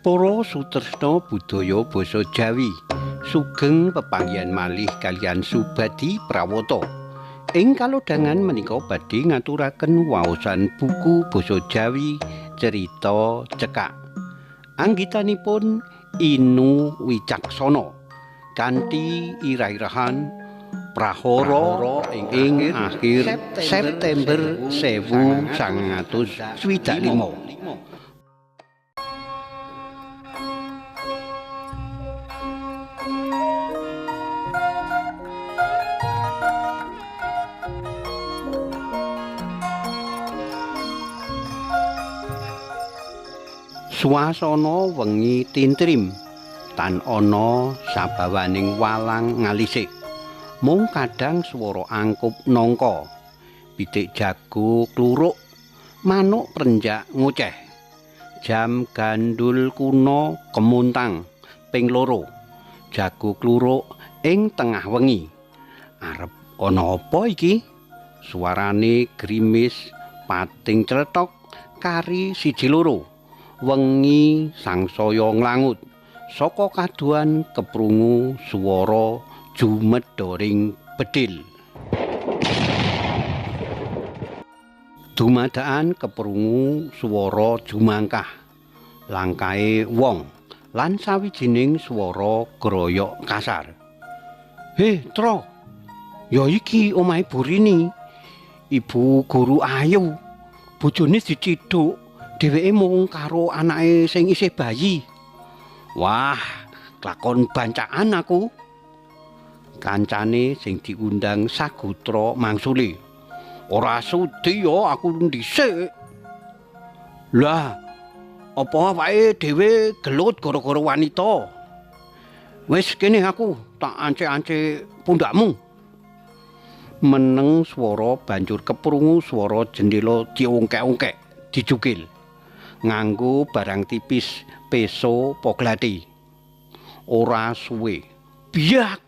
Para sutresna budaya basa Jawi, sugeng pepanggihan malih kaliyan Subadi Prawata. Ing kalodhangan menika badhe ngaturaken waosan buku basa Jawi Cerita Cekak. Anggitanipun Inu Wicaksana kanthi irah-irahan prahara ing akhir September 1965. Swasana wengi tintrim tan ana sabawaning walang ngalisik. Mung kadang swara angkup nangka. Pitik jago kluruk, manuk prenjak ngoceh. Jam gandul kuna kemuntang ping 2. Jago kluruk ing tengah wengi. Arep ana apa iki? Suarane grimis pating clethok kari 1-2. Wengi sangsaya nglangut saka kaduan keprungu swara jumedoring bedhil. Dumadakan keprungu swara jumangkah langkahe wong lan sawijining swara groyok kasar. "He, Tro. Ya iki omahe Burini. Ibu Guru Ayu. Bojone diciduk. Dheweke mung karo anake sing isih bayi." "Wah, klakon bancakan aku." Kancane sing diundang Sagutra mangsuli. "Ora sudi ya aku dhisik." "Lah, apa awake dhewe gelut gara-gara wanita?" "Wis kene aku tak ance-ance pundakmu." Meneng swara banjur keprungu swara jendela diungkek-ungkek, dijukil. Nganggo barang tipis peso poglati. Ora suwe, biak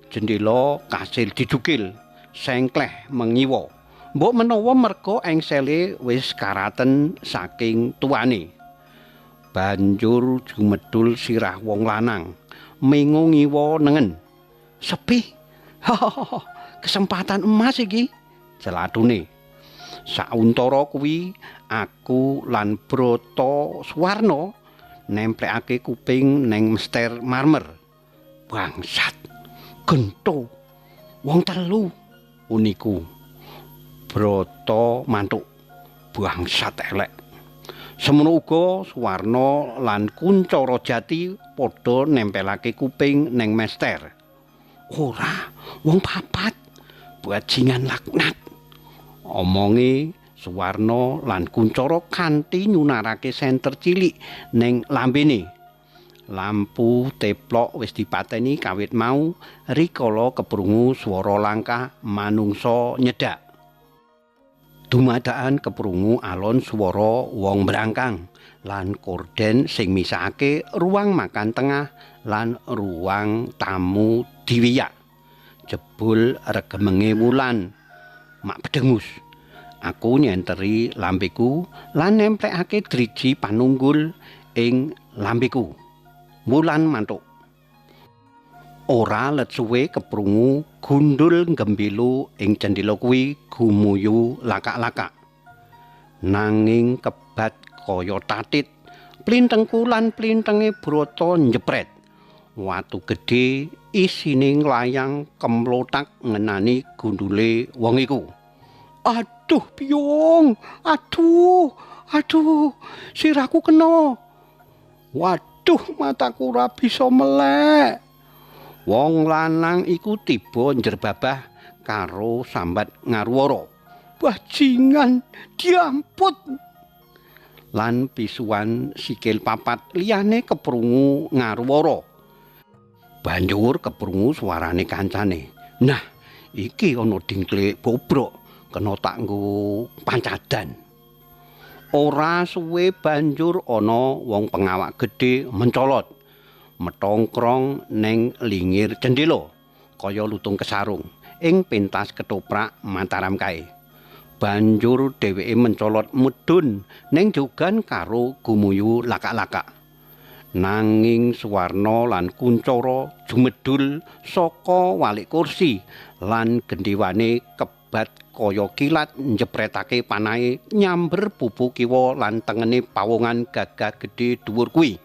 jendela kasil dijukil, sengkleh mengiwa. Mbok menawa merga engsele wis karaten saking tuane. Banjur jumedul sirah wong lanang, mengo ngiwa nengen. "Sepi. Kesempatan emas iki," celatune. Sauntara kuwi aku lan Broto Swarna nemplekake kuping neng mester marmer. "Bangsat, gento, wong telu," uniku. Broto mantuk, "Bangsat elek." Semono uga Swarna lan Kuncara Jati padha nempelake kuping neng mester. "Ora, wong 4, bajingan laknat," omonge Suwarna lan Kuncara kanthi nyunarake senter cilik ning lambene. Lampu teplok wis dipateni kawit mau rikala keprungu swara langkah manungsa nyedak. Dumadakan keprungu alon swara wong brangkang lan korden sing misahake ruang makan tengah lan ruang tamu diwiyak. Jebul regemenge wulan mak pedengus. Aku nyenteri lambeku lan nemplekake driji panunggul ing lambeku. Wulan mantuk. Ora let suwe keprungu gundul gembelu ing jendela kuwi gumuyu lakak-lakak. Nanging kebat kaya tatit, plintengku lan plintenge Broto njepret. Watu gedhe isine nglayang kemlotak ngenani gundule wong iku. "Aduh, Piyung. Aduh. Sirahku kena. Waduh, mataku ora bisa melek." Wong lanang iku tiba njerbabah karo sambat ngarwara. "Bajingan, diamput." Lan pisuan sikil 4 liyane keprungu ngarwara. Banjur keprungu suarane kancane. "Nah, iki ana dingklik bobrok. Kena tak nggo pancadan." Ora suwe banjur ana wong pengawak gedhe mencolot, metongkrong neng lingir jendela kaya lutung kesarung ing pentas ketoprak Mataram kae. Banjur dheweke mencolot medun ning jogan karo gumuyu lakak-lakak. Nanging Suwarna lan Kuncara jumedhul saka walik kursi lan gendhewane kebat kaya kilat njepretake panahe nyamber pupu kiwa lan tengene pawongan gagah gedhe dhuwur kuwi.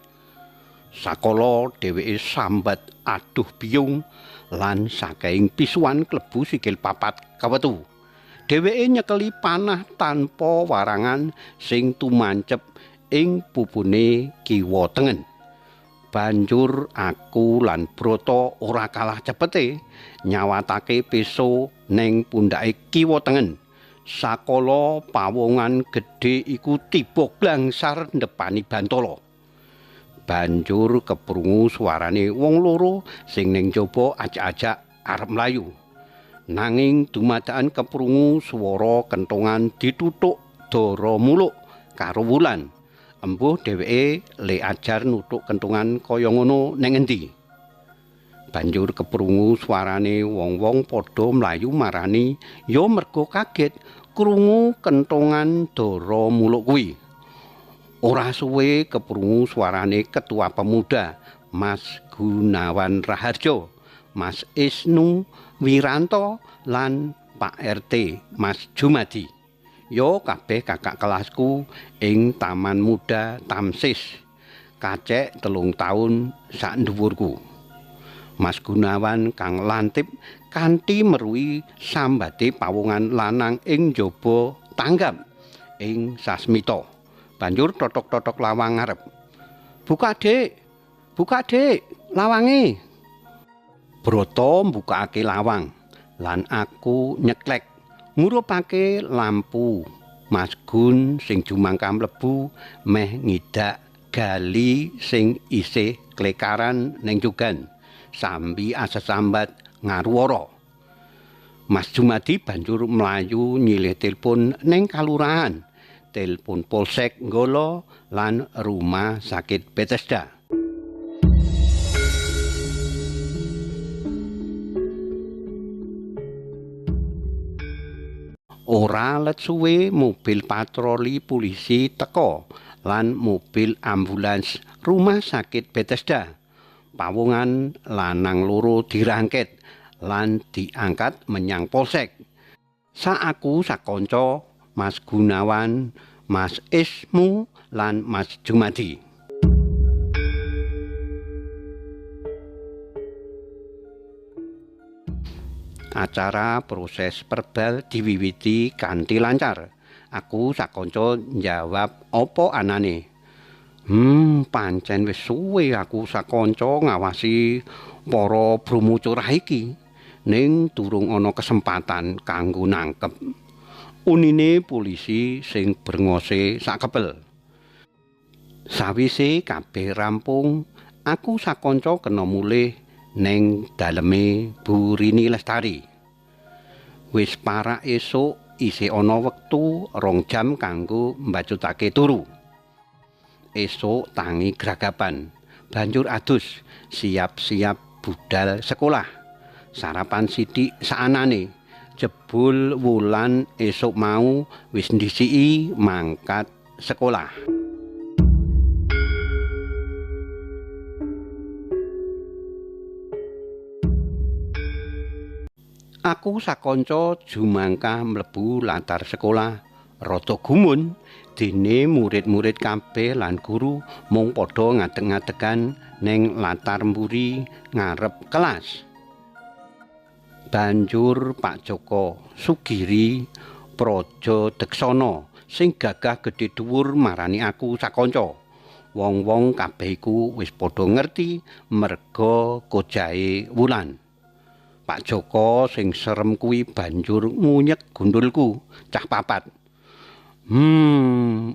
Sakala dheweke sambat aduh biyung lan saking pisuan klebu sikil papat kawetu. Dheweke nyekeli panah tanpa warangan sing tumancep ing pupune kiwa tengen. Banjur aku lan Brata ora kalah cepete nyawatake peso neng pundhake kiwa tengen. Sakala pawongan gedhe iku tiba glangsar ndepani Bantala. Banjur keprungu suarane wong loro sing ning jaba ajak-ajak arep mlayu. Nanging dumadakan keprungu swara kentongan dituthuk Dara Muluk karo Wulan. Embuh dheweke le ajar nuthuk kentungan kaya ngono ning endi. Banjur keprungu suarane wong-wong padha mlayu marani ya merga kaget krungu kentongan Dara Muluk kuwi. Ora suwe keprungu suarane Ketua Pemuda Mas Gunawan Raharjo, Mas Isnu Wiranto lan Pak RT Mas Jumadi. Yo kabeh kakak kelasku ing Taman Muda Tamsis. Kacek 3 taun sak dhuwurku. Mas Gunawan kang lantip kanthi meruhi sambate pawongan lanang ing jaba tanggap ing Sasmita. Banjur totok-totok lawang ngarep. Buka, Dik. Buka, Dik. Lawange. Brata mbukake lawang lan aku nyeklek ngurupake lampu. Mas Gun sing jumangka mlebu meh ngidak gali sing isih klekaran ning jugan sambi asesambat ngaruwara. Mas Jumadi banjur mlayu nyilih telepon ning kalurahan, telepon Polsek Nggala lan Rumah Sakit Bethesda. Ora let suwe mobil patroli polisi teka lan mobil ambulans Rumah Sakit Bethesda. Pawongan lanang loro dirangket lan diangkat menyang polsek. Aku sakanca Mas Gunawan, Mas Ismu lan Mas Jumadi. Acara proses perbal diwiwiti kanthi lancar. Aku sakonco njawab apa anane. Pancen wis suwe aku sakonco ngawasi para brumucurah iki. Ning durung ana kesempatan kanggo nangkep. Unine polisi sing brengose sakepel. Sawise kabeh rampung, aku sakonco kena mulih neng daleme Bu Rini Lestari. Wis parak esuk isih ana wektu 2 jam kanggo mbacutake turu. Esuk tangi gragapan, banjur adus siap-siap budal sekolah. Sarapan sithik saanane. Jebul Wulan esuk mau wis ndhisiki mangkat sekolah. Aku sakonco jumangkah mlebu latar sekolah rada gumun dene murid-murid kabeh lan guru mung padha ngadeg-ngadegan ning latar mburi ngarep kelas. Banjur Pak Joko Sugiri Praja Deksana sing gagah gedhe dhuwur marani aku sakonco. Wong-wong kabeh iku wis padha ngerti merga kojahe Wulan. Pak Joko sing serem kuwi banjur ngunyek gundulku cah 4.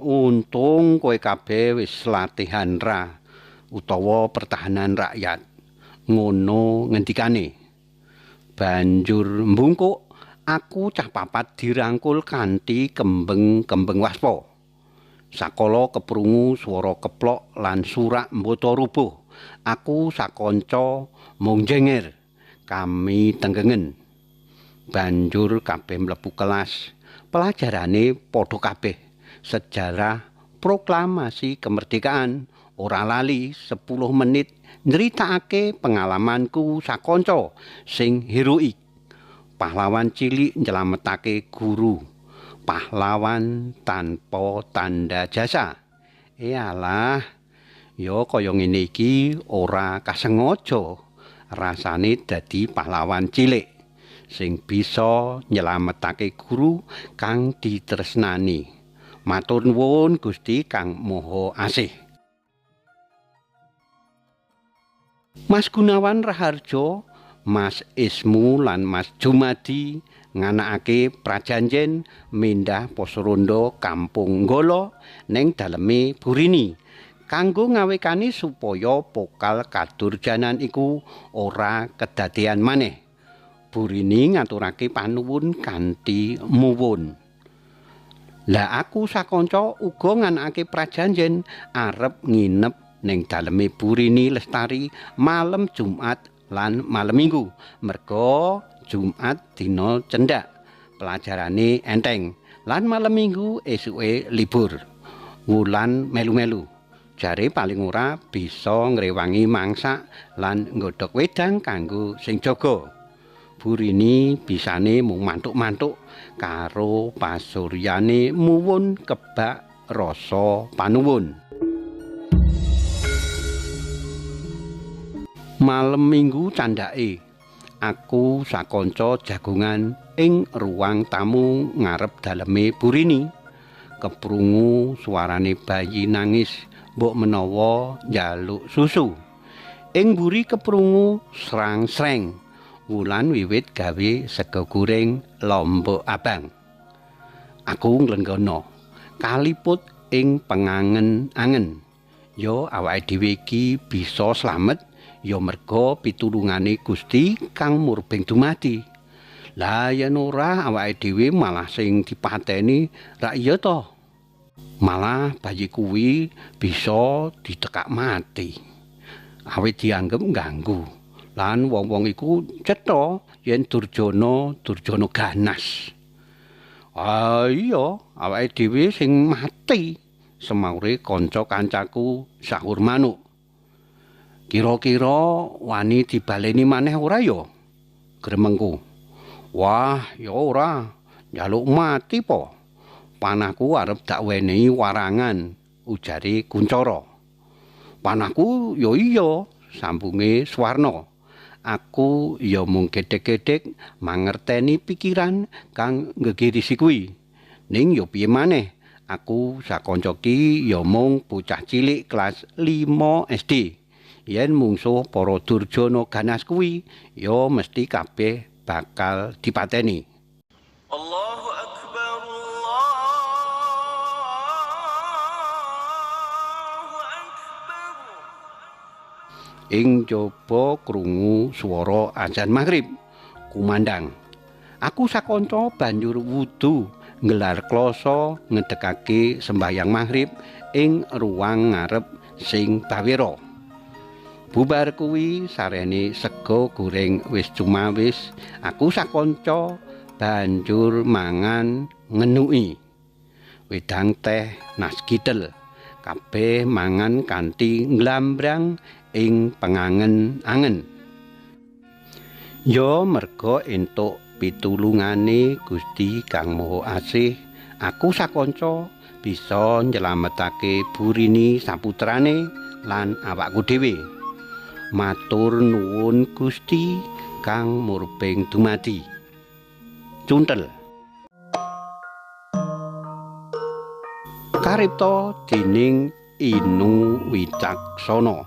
Untung kowe kabeh wis latihan ra utawa pertahanan rakyat. Ngono ngendikane. Banjur mbungkuk aku cah 4 dirangkul kanthi kembeng-kembeng waspa. Sakala keprungu swara keplok lan surak mbata rubuh. Aku sakonco mung jenger. Kami tenggengen. Banjur kabeh mlebu kelas. Pelajarane padha kabeh. Sejarah proklamasi kemerdekaan ora lali 10 menit nyritakake pengalamanku sakonco sing heroik. Pahlawan cilik nyelametake guru. Pahlawan tanpa tanda jasa. Alah, ya kaya ngene iki ora kasengaja rasane dadi pahlawan cilik sing bisa nyelametake guru kang ditresnani. Matur nuwun Gusti Kang Maha Asih. Mas Gunawan Raharjo, Mas Ismu lan Mas Jumadi nganakake prajanjen mindah Posrondo Kampung Ngala ning daleme Burini kanggo ngawekani supaya pokal kadurjanan iku ora kedadean maneh. Burini ngaturake panuwun kanthi muwun. Lah aku sakonco uga nganakake prajanjen arep nginep ning daleme Burini Lestari malam Jumat lan malam Minggu. Merga Jumat dina cendak, pelajarane enteng, lan malam Minggu esuke libur. Wulan melu-melu. Jare paling ora bisa ngrewangi mangsak lan nggodhog wedang kanggo sing jaga. Burini bisane mung mantuk-mantuk karo pasuryane muwun kebak rasa panuwun. Malem Minggu candhake, aku sakonco jagongan ing ruang tamu ngarep daleme Burini. Keprungu suarane bayi nangis mbok menawa njaluk susu. Ing mburi keprungu srang-sreng. Wulan wiwit gawe sega goreng lombok abang. Aku nglenggana kaliput ing pengangen-angen. Ya awake dhewe iki bisa slamet ya merga pitulungane Gusti kang murbeng dumadi. Lah yen ora awake dhewe malah sing dipateni ra iya to. Malah bayi kuwi bisa ditekak mati. Awit dianggep ganggu. Lan wong-wong iku cetha yen Durjana ganas. Iya, awake dhewe sing mati, semaure kanca-kancaku sahur manuk. Kira-kira wani dibaleni maneh ora ya? Gremengku. Wah, ya ora. Njaluk mati po. Panahku arep dak wenehi warangan, ujare Kuncara. Panahku ya iya, sambunge Swarna. Aku ya mung gedhek-gedhek mangerteni pikiran kang ngegirisi kuwi. Ning ya piye maneh, aku sakonco ki ya mung bocah cilik kelas 5 SD. Yen mungsuh para Durjana ganas kuwi, ya mesti kabeh bakal dipateni. Allahu Akbar, Allahu Akbar. Ing jaba krungu swara azan maghrib kumandang. Aku sakonco banjur wudu nggelar klasa ngedekake sembahyang maghrib ing ruang ngarep sing bawira. Bubar kuwi sarene sega goreng wis cumawis, aku sakonco banjur mangan ngenuki. Wedang teh nas kidel, kabeh mangan kanthi nglambrang ing pengangen-angen. Ya merga entuk pitulungane Gusti Kang Maha Asih, aku sakonco bisa nyelametake Burini saputrane lan awakku dhewe. Matur nuwun Gusti Kang murbeng dumadi. Cuntel. Karipta dening Inu Wicaksana.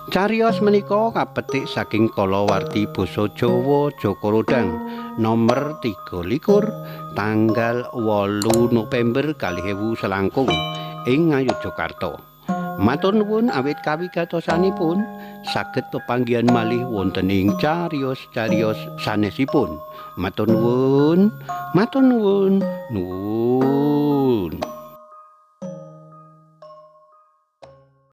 Cariyos menika kapetik saking kalawarti basa Jawa Jaka Rodang nomor 23 tanggal 8 November 2019 ing Ngayogyakarta. Matur nuwun awit kawigatosanipun saged pepanggihan malih wonten ing cariyos-cariyos sanesipun. Matur nuwun, nuwun.